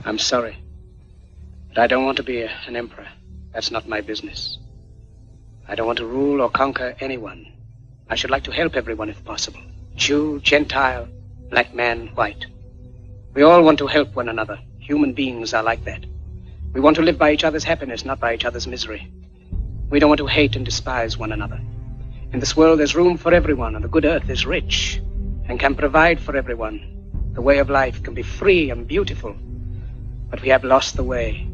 I'm sorry, but I don't want to be an emperor. That's not my business. I don't want to rule or conquer anyone. I should like to help everyone if possible. Jew, Gentile, black man, white. We all want to help one another. Human beings are like that. We want to live by each other's happiness, not by each other's misery. We don't want to hate and despise one another. In this world, there's room for everyone, and the good earth is rich and can provide for everyone. The way of life can be free and beautiful, but we have lost the way.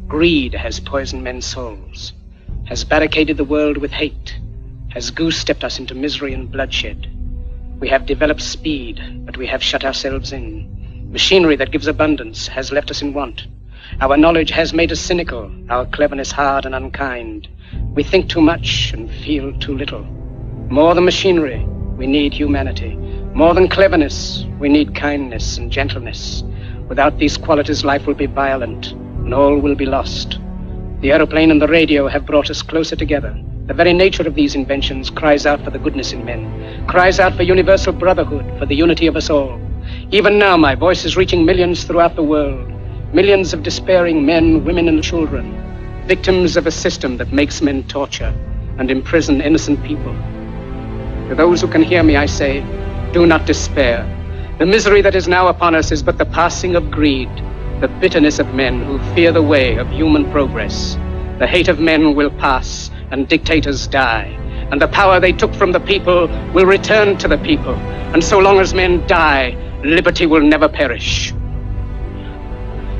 Greed has poisoned men's souls, has barricaded the world with hate, has goose-stepped us into misery and bloodshed. We have developed speed, but we have shut ourselves in. Machinery that gives abundance has left us in want. Our knowledge has made us cynical, our cleverness hard and unkind. We think too much and feel too little. More than machinery, we need humanity. More than cleverness, we need kindness and gentleness. Without these qualities, life will be violent, and all will be lost. The aeroplane and the radio have brought us closer together. The very nature of these inventions cries out for the goodness in men, cries out for universal brotherhood, for the unity of us all. Even now, my voice is reaching millions throughout the world, millions of despairing men, women, and children, victims of a system that makes men torture and imprison innocent people. To those who can hear me, I say, do not despair. The misery that is now upon us is but the passing of greed, the bitterness of men who fear the way of human progress. The hate of men will pass, and dictators die, and the power they took from the people will return to the people. And so long as men die, liberty will never perish.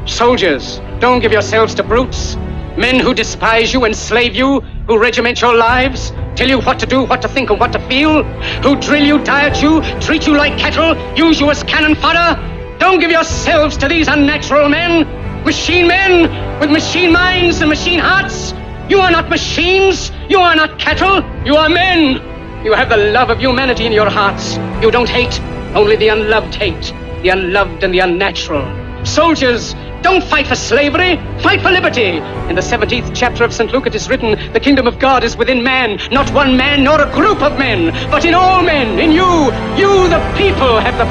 Soldiers, don't give yourselves to brutes, men who despise you, enslave you, who regiment your lives, tell you what to do, what to think, and what to feel, who drill you, diet you, treat you like cattle, use you as cannon fodder. Don't give yourselves to these unnatural men, machine men with machine minds and machine hearts. You are not machines, you are not cattle, you are men. You have the love of humanity in your hearts. You don't hate, only the unloved hate, the unloved and the unnatural. Soldiers, don't fight for slavery, fight for liberty. In the 17th chapter of St. Luke it is written, the kingdom of God is within man, not one man nor a group of men, but in all men, in you. You, the people, have the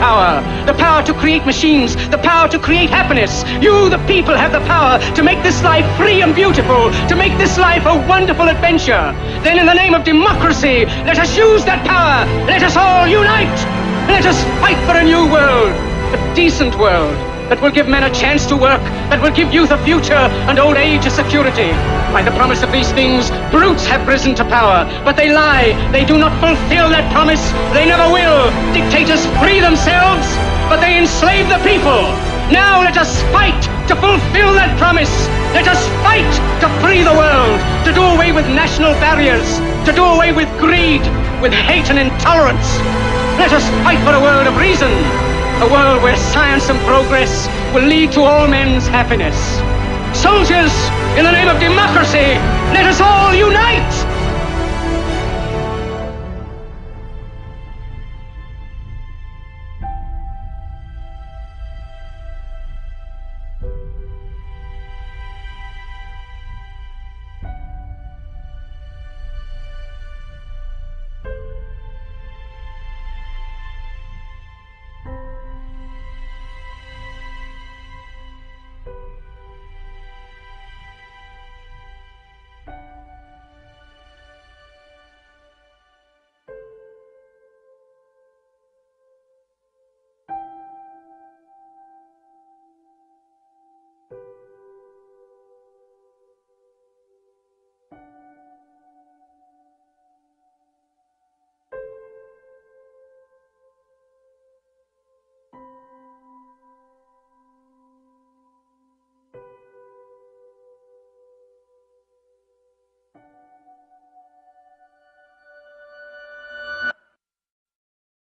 power to create machines, the power to create happiness. You, the people, have the power to make this life free and beautiful, to make this life a wonderful adventure. Then in the name of democracy, let us use that power. Let us all unite. Let us fight for a new world, a decent world, that will give men a chance to work, that will give youth a future and old age a security. By the promise of these things, brutes have risen to power, but they lie. They do not fulfill that promise. They never will. Dictators free themselves, but they enslave the people. Now let us fight to fulfill that promise. Let us fight to free the world, to do away with national barriers, to do away with greed, with hate and intolerance. Let us fight for a world of reason, a world where science and progress will lead to all men's happiness. Soldiers, in the name of democracy, let us all unite!